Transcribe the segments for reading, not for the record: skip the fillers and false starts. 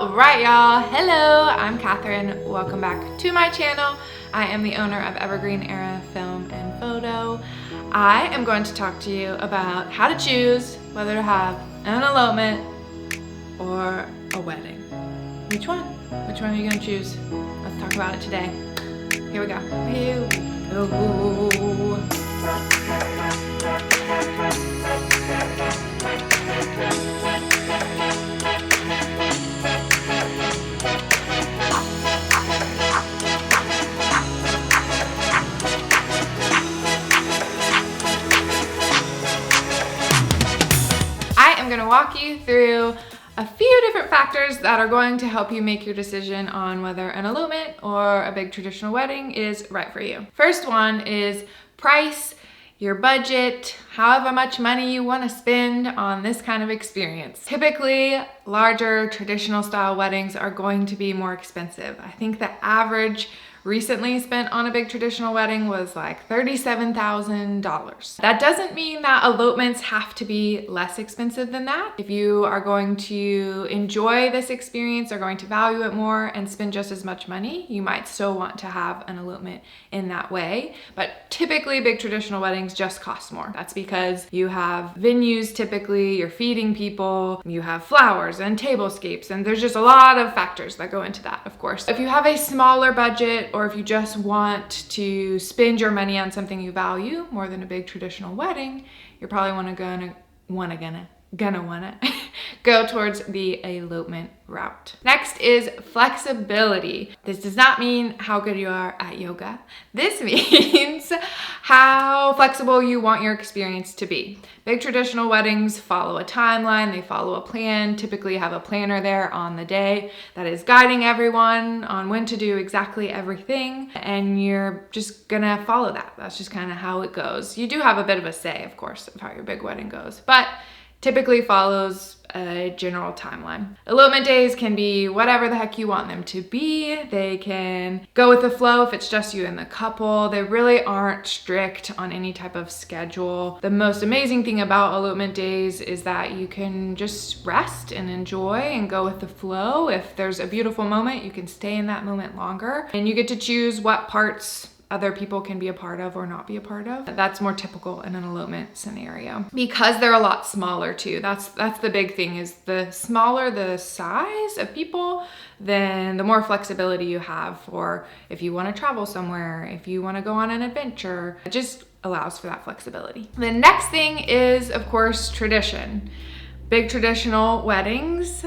All right, y'all. Hello, I'm Catherine. Welcome back to my channel. I am the owner of Evergreen Era Film and Photo. I am going to talk to you about how to choose whether to have an elopement or a wedding. Which one? Which one are you going to choose? Let's talk about it today. Here we go. Here we go. I'm going to walk you through a few different factors that are going to help you make your decision on whether an elopement or a big traditional wedding is right for you. First one is price, your budget, however much money you want to spend on this kind of experience. Typically, larger traditional style weddings are going to be more expensive. I think the average recently spent on a big traditional wedding was like $37,000. That doesn't mean that elopements have to be less expensive than that. If you are going to enjoy this experience, are going to value it more and spend just as much money, you might still want to have an elopement in that way. But typically big traditional weddings just cost more. That's because you have venues, typically you're feeding people, you have flowers and tablescapes, and there's just a lot of factors that go into that, of course. If you have a smaller budget, or if you just want to spend your money on something you value more than a big traditional wedding, you're probably gonna wanna go towards the elopement route. Next is flexibility. This does not mean how good you are at yoga. This means how flexible you want your experience to be. Big traditional weddings follow a timeline, they follow a plan, typically have a planner there on the day that is guiding everyone on when to do exactly everything, and you're just gonna follow that. That's just kind of how it goes. You do have a bit of a say, of course, of how your big wedding goes, but typically follows a general timeline. Elopement days can be whatever the heck you want them to be. They can go with the flow if it's just you and the couple. They really aren't strict on any type of schedule. The most amazing thing about elopement days is that you can just rest and enjoy and go with the flow. If there's a beautiful moment, you can stay in that moment longer, and you get to choose what parts other people can be a part of or not be a part of. That's more typical in an elopement scenario. Because they're a lot smaller too. That's the big thing, is the smaller the size of people, then the more flexibility you have for if you want to travel somewhere, if you want to go on an adventure. It just allows for that flexibility. The next thing is, of course, tradition. Big traditional weddings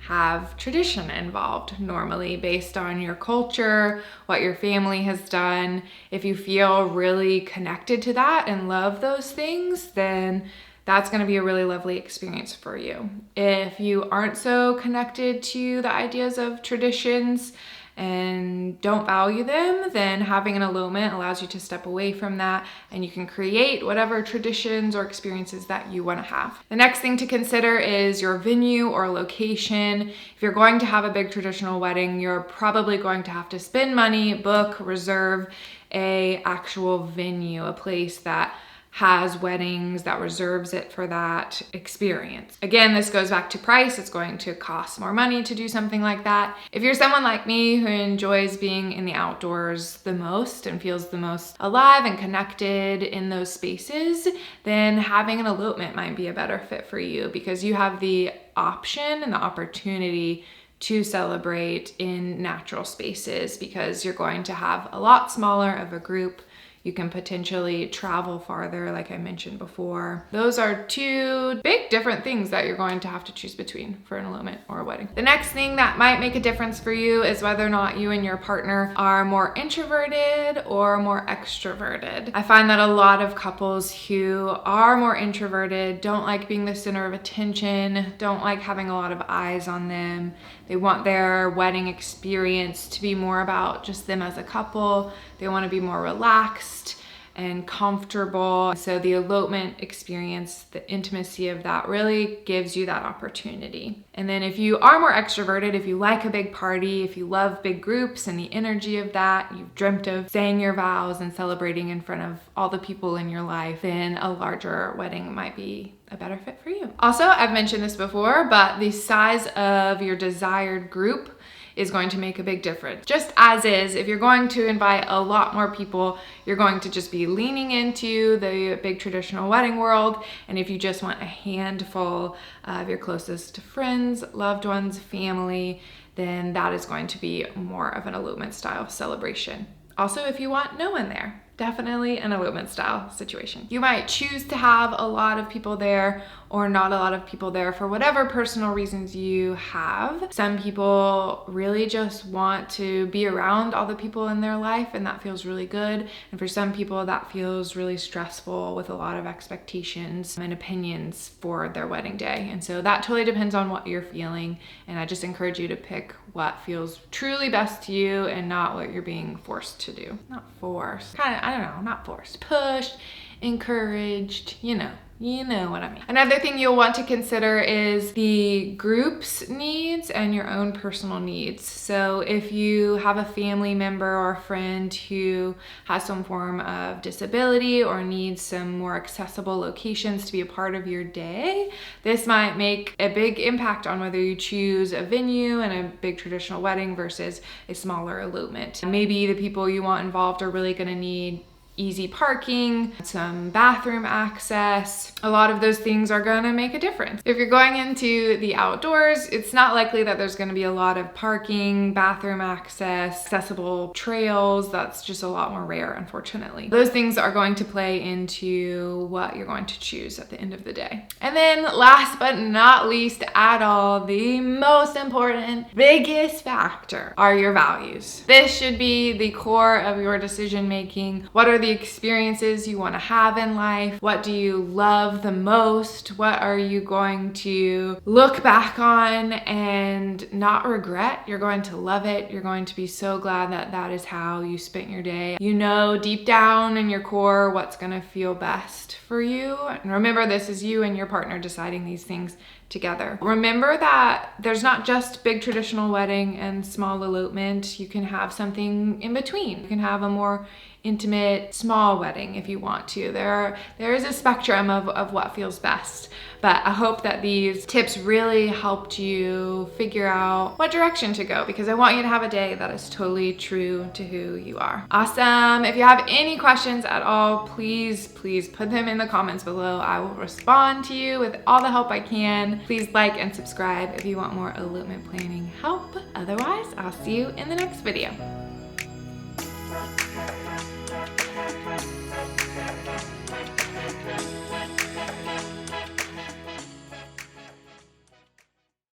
have tradition involved, normally based on your culture, what your family has done. If you feel really connected to that and love those things, then that's going to be a really lovely experience for you. If you aren't so connected to the ideas of traditions and don't value them, then having an elopement allows you to step away from that, and you can create whatever traditions or experiences that you want to have. The next thing to consider is your venue or location. If you're going to have a big traditional wedding, you're probably going to have to spend money, book, reserve a actual venue, a place that has weddings, that reserves it for that experience. Again, this goes back to price. It's going to cost more money to do something like that. If you're someone like me who enjoys being in the outdoors the most and feels the most alive and connected in those spaces, then having an elopement might be a better fit for you, because you have the option and the opportunity to celebrate in natural spaces, because you're going to have a lot smaller of a group. You can potentially travel farther, like I mentioned before. Those are two big different things that you're going to have to choose between for an elopement or a wedding. The next thing that might make a difference for you is whether or not you and your partner are more introverted or more extroverted. I find that a lot of couples who are more introverted don't like being the center of attention, don't like having a lot of eyes on them. They want their wedding experience to be more about just them as a couple. They want to be more relaxed and comfortable. So the elopement experience, the intimacy of that really gives you that opportunity. And then if you are more extroverted, if you like a big party, if you love big groups and the energy of that, you've dreamt of saying your vows and celebrating in front of all the people in your life, then a larger wedding might be a better fit for you. Also, I've mentioned this before, but the size of your desired group is going to make a big difference. Just as is, if you're going to invite a lot more people, you're going to just be leaning into the big traditional wedding world. And if you just want a handful of your closest friends, loved ones, family, then that is going to be more of an elopement style celebration. Also, if you want no one there, definitely an elopement style situation. You might choose to have a lot of people there or not a lot of people there for whatever personal reasons you have. Some people really just want to be around all the people in their life, and that feels really good. And for some people, that feels really stressful with a lot of expectations and opinions for their wedding day. And so that totally depends on what you're feeling. And I just encourage you to pick what feels truly best to you and not what you're being forced to do. Not forced, I don't know, not forced, pushed, encouraged, you know what I mean. Another thing you'll want to consider is the group's needs and your own personal needs. So if you have a family member or a friend who has some form of disability or needs some more accessible locations to be a part of your day, this might make a big impact on whether you choose a venue and a big traditional wedding versus a smaller elopement. Maybe the people you want involved are really going to need easy parking, some bathroom access. A lot of those things are gonna make a difference. If you're going into the outdoors, it's not likely that there's gonna be a lot of parking, bathroom access, accessible trails. That's just a lot more rare, unfortunately. Those things are going to play into what you're going to choose at the end of the day. And then last but not least at all, the most important, biggest factor are your values. This should be the core of your decision making. What are the experiences you want to have in life? What do you love the most? What are you going to look back on and not regret? You're going to love it. You're going to be so glad that that is how you spent your day. You know deep down in your core what's going to feel best for you. And remember, this is you and your partner deciding these things together. Remember that there's not just big traditional wedding and small elopement. You can have something in between. You can have a more intimate, small wedding if you want to. There is a spectrum of what feels best. But I hope that these tips really helped you figure out what direction to go, because I want you to have a day that is totally true to who you are. Awesome. If you have any questions at all, please put them in the comments below. I will respond to you with all the help I can. Please like and subscribe if you want more elopement planning help. Otherwise, I'll see you in the next video.